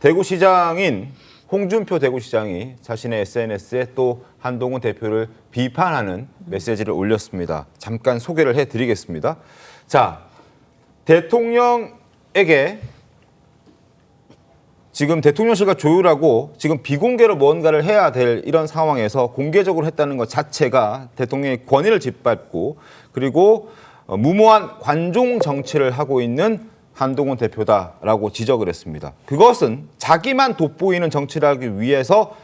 대구시장인 홍준표 대구시장이 자신의 SNS에 또 한동훈 대표를 비판하는 메시지를 올렸습니다. 잠깐 소개를 해드리겠습니다. 자, 대통령에게 지금 대통령실과 조율하고 지금 비공개로 뭔가를 해야 될 이런 상황에서 공개적으로 했다는 것 자체가 대통령의 권위를 짓밟고 그리고 무모한 관종 정치를 하고 있는 한동훈 대표다라고 지적을 했습니다. 그것은 자기만 돋보이는 정치를 하기 위해서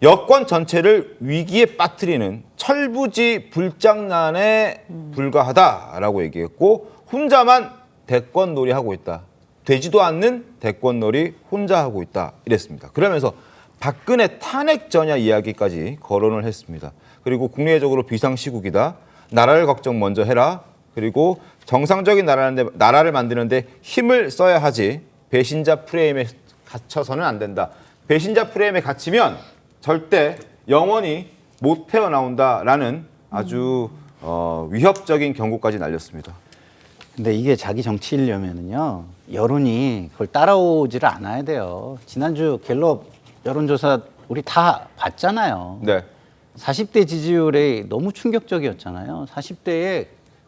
여권 전체를 위기에 빠뜨리는 철부지 불장난에 불과하다라고 얘기했고 혼자만 대권놀이 하고 있다. 되지도 않는 대권놀이 혼자 하고 있다 이랬습니다. 그러면서 박근혜 탄핵 전야 이야기까지 거론을 했습니다. 그리고 국내적으로 비상시국이다. 나라를 걱정 먼저 해라. 그리고 정상적인 나라를 만드는데 힘을 써야 하지 배신자 프레임에 갇혀서는 안 된다. 배신자 프레임에 갇히면 절대 영원히 못 태어나온다라는 아주 위협적인 경고까지 날렸습니다. 근데 이게 자기 정치이려면은요 여론이 그걸 따라오지를 않아야 돼요. 지난주 갤럽 여론조사 우리 다 봤잖아요. 네. 40대 지지율이 너무 충격적이었잖아요. 40대에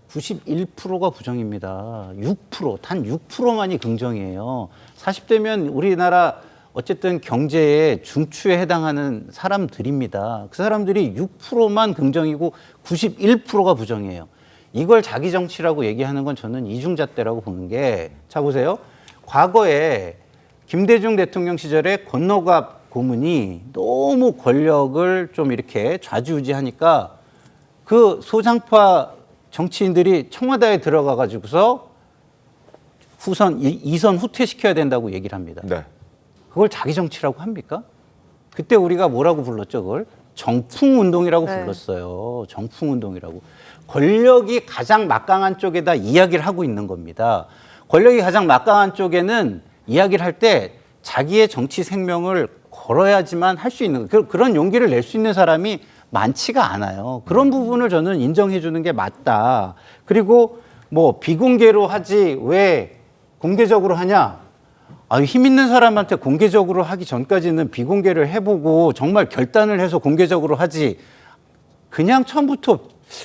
91%가 부정입니다. 6%, 단 6%만이 긍정이에요. 40대면 우리나라 어쨌든 경제의 중추에 해당하는 사람들입니다. 그 사람들이 6%만 긍정이고 91%가 부정이에요. 이걸 자기 정치라고 얘기하는 건 저는 이중잣대라고 보는 게, 자 보세요. 과거에 김대중 대통령 시절에 권노갑 고문이 너무 권력을 좀 이렇게 좌지우지하니까 그 소장파 정치인들이 청와대에 들어가 가지고서 이선 후퇴시켜야 된다고 얘기를 합니다. 네. 그걸 자기 정치라고 합니까? 그때 우리가 뭐라고 불렀죠, 그걸? 정풍운동이라고 불렀어요. 정풍운동이라고. 권력이 가장 막강한 쪽에다 이야기를 하고 있는 겁니다. 권력이 가장 막강한 쪽에는 이야기를 할 때 자기의 정치 생명을 걸어야지만 할 수 있는, 그런 용기를 낼 수 있는 사람이 많지가 않아요. 그런 부분을 저는 인정해 주는 게 맞다. 그리고 뭐 비공개로 하지 왜 공개적으로 하냐? 힘 있는 사람한테 공개적으로 하기 전까지는 비공개를 해보고 정말 결단을 해서 공개적으로 하지 그냥 처음부터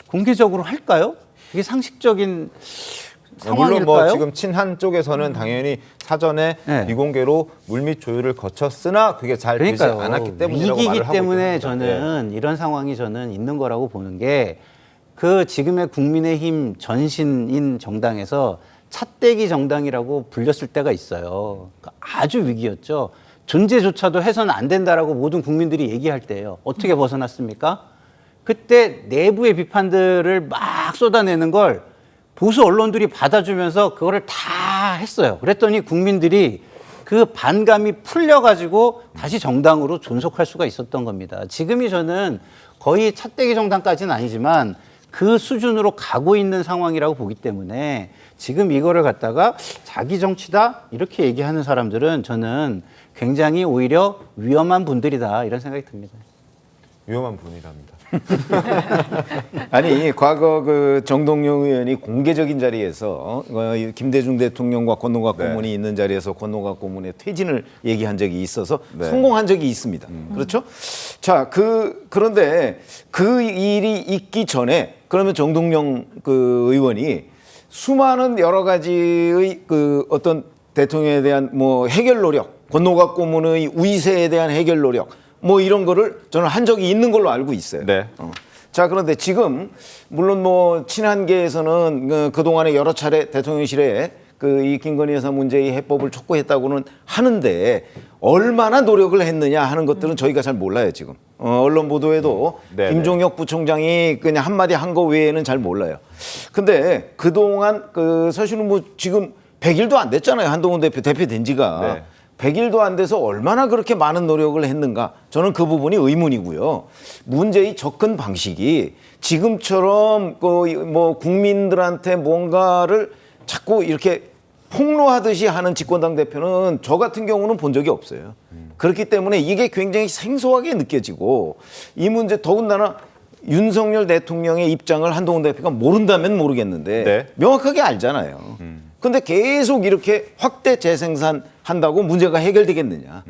공개적으로 할까요? 이게 상식적인 상황일까요? 물론 뭐 지금 친한 쪽에서는 당연히 사전에 비공개로 물밑 조율을 거쳤으나 그게 잘 되지 않았기 때문이라고 위기이기 말을 하고 때문에 있습니다. 저는 이런 상황이 저는 있는 거라고 보는 게, 그 지금의 국민의힘 전신인 정당에서 찻대기 정당이라고 불렸을 때가 있어요. 아주 위기였죠. 존재조차도 해서는 안 된다라고 모든 국민들이 얘기할 때예요. 어떻게 벗어났습니까? 그때 내부의 비판들을 막 쏟아내는 걸 보수 언론들이 받아주면서 그거를 다 했어요. 그랬더니 국민들이 그 반감이 풀려가지고 다시 정당으로 존속할 수가 있었던 겁니다. 지금이 저는 거의 찻대기 정당까지는 아니지만 그 수준으로 가고 있는 상황이라고 보기 때문에 지금 이거를 갖다가 자기 정치다 이렇게 얘기하는 사람들은 저는 굉장히 오히려 위험한 분들이다 이런 생각이 듭니다. 위험한 분이랍니다. 아니 과거 그 정동영 의원이 공개적인 자리에서 김대중 대통령과 권노갑 고문이 있는 자리에서 권노갑 고문의 퇴진을 얘기한 적이 있어서 성공한 적이 있습니다. 그렇죠? 자, 그런데 그 일이 있기 전에 그러면 정동영 그 의원이 수많은 여러 가지의 그 어떤 대통령에 대한 뭐 해결 노력, 권노갑 고문의 우의세에 대한 해결 노력, 뭐 이런 거를 저는 한 적이 있는 걸로 알고 있어요. 네. 자, 그런데 지금 물론 뭐 친한계에서는 그동안에 여러 차례 대통령실에 그 이 김건희 여사 문제의 해법을 촉구했다고는 하는데 얼마나 노력을 했느냐 하는 것들은 저희가 잘 몰라요, 지금. 언론 보도에도 김종혁 부총장이 그냥 한마디 한 거 외에는 잘 몰라요. 근데 그동안 사실은 뭐 지금 100일도 안 됐잖아요. 한동훈 대표된 지가. 네. 100일도 안 돼서 얼마나 그렇게 많은 노력을 했는가, 저는 그 부분이 의문이고요. 문제의 접근 방식이 지금처럼 뭐 국민들한테 뭔가를 자꾸 이렇게 폭로하듯이 하는 집권당 대표는 저 같은 경우는 본 적이 없어요. 그렇기 때문에 이게 굉장히 생소하게 느껴지고, 이 문제 더군다나 윤석열 대통령의 입장을 한동훈 대표가 모른다면 모르겠는데 명확하게 알잖아요. 근데 계속 이렇게 확대 재생산하는 한다고 문제가 해결되겠느냐.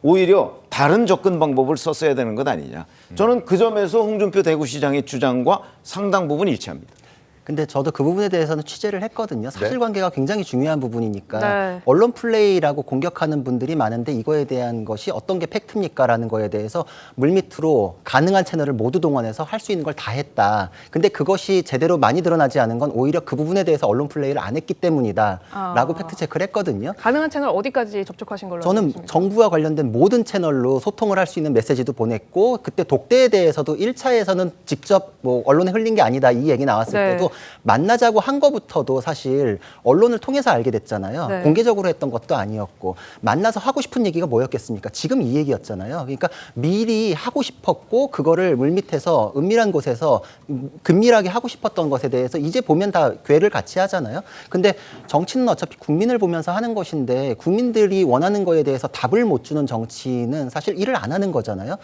오히려 다른 접근 방법을 썼어야 되는 것 아니냐. 저는 그 점에서 홍준표 대구시장의 주장과 상당 부분 일치합니다. 근데 저도 그 부분에 대해서는 취재를 했거든요. 사실관계가 굉장히 중요한 부분이니까 네. 언론 플레이라고 공격하는 분들이 많은데 이거에 대한 것이 어떤 게 팩트입니까라는 거에 대해서 물밑으로 가능한 채널을 모두 동원해서 할 수 있는 걸 다 했다. 근데 그것이 제대로 많이 드러나지 않은 건 오히려 그 부분에 대해서 언론 플레이를 안 했기 때문이다라고 팩트 체크를 했거든요. 가능한 채널 어디까지 접촉하신 걸로 알고 저는 있습니까? 정부와 관련된 모든 채널로 소통을 할 수 있는 메시지도 보냈고 그때 독대에 대해서도 1차에서는 직접 뭐 언론에 흘린 게 아니다 이 얘기 나왔을 네. 때도 만나자고 한 거부터도 사실 언론을 통해서 알게 됐잖아요. 네. 공개적으로 했던 것도 아니었고 만나서 하고 싶은 얘기가 뭐였겠습니까? 지금 이 얘기였잖아요. 그러니까 미리 하고 싶었고 그거를 물밑에서 은밀한 곳에서 긴밀하게 하고 싶었던 것에 대해서 이제 보면 다 궤를 같이 하잖아요. 근데 정치는 어차피 국민을 보면서 하는 것인데 국민들이 원하는 거에 대해서 답을 못 주는 정치는 사실 일을 안 하는 거잖아요.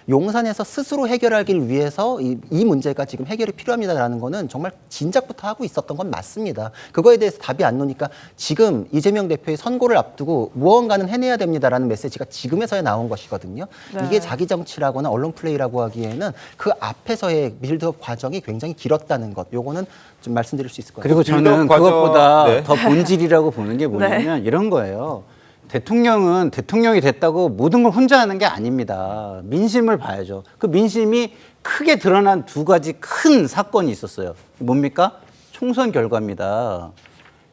용산에서 스스로 해결하기 위해서 이 문제가 지금 해결이 필요합니다라는 거는 정말 진작부터 하고 있었던 건 맞습니다. 그거에 대해서 답이 안 나오니까 지금 이재명 대표의 선고를 앞두고 무언가는 해내야 됩니다라는 메시지가 지금에서야 나온 것이거든요. 네. 이게 자기 정치라거나 언론 플레이라고 하기에는 그 앞에서의 빌드업 과정이 굉장히 길었다는 것. 요거는 좀 말씀드릴 수 있을 것 같아요. 그리고 저는 과정- 그것보다 네. 더 본질이라고 보는 게 뭐냐면 이런 거예요. 대통령은 대통령이 됐다고 모든 걸 혼자 하는 게 아닙니다. 민심을 봐야죠. 그 민심이 크게 드러난 두 가지 큰 사건이 있었어요. 뭡니까? 총선 결과입니다.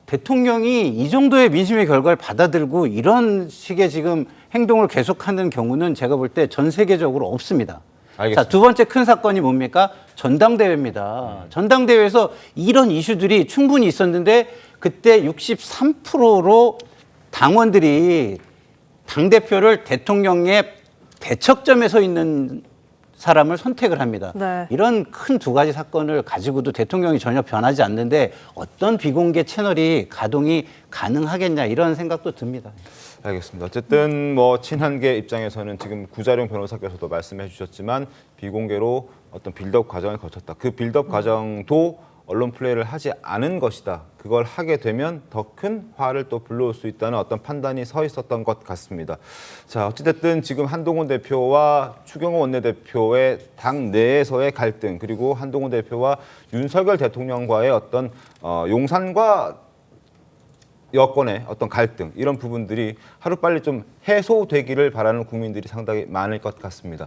대통령이 이 정도의 민심의 결과를 받아들고 이런 식의 지금 행동을 계속하는 경우는 제가 볼 때 전 세계적으로 없습니다. 알겠습니다. 자, 두 번째 큰 사건이 뭡니까? 전당대회입니다. 전당대회에서 이런 이슈들이 충분히 있었는데 그때 63%로 당원들이 당대표를 대통령의 대척점에 서 있는 사람을 선택을 합니다. 네. 이런 큰 두 가지 사건을 가지고도 대통령이 전혀 변하지 않는데 어떤 비공개 채널이 가동이 가능하겠냐 이런 생각도 듭니다. 알겠습니다. 어쨌든 뭐 친한계 입장에서는 지금 구자룡 변호사께서도 말씀해 주셨지만 비공개로 어떤 빌드업 과정을 거쳤다. 그 빌드업 과정도 언론 플레이를 하지 않은 것이다. 그걸 하게 되면 더 큰 화를 또 불러올 수 있다는 어떤 판단이 서 있었던 것 같습니다. 자, 어찌됐든 지금 한동훈 대표와 추경호 원내대표의 당 내에서의 갈등, 그리고 한동훈 대표와 윤석열 대통령과의 어떤 용산과 여권의 어떤 갈등, 이런 부분들이 하루빨리 좀 해소되기를 바라는 국민들이 상당히 많을 것 같습니다.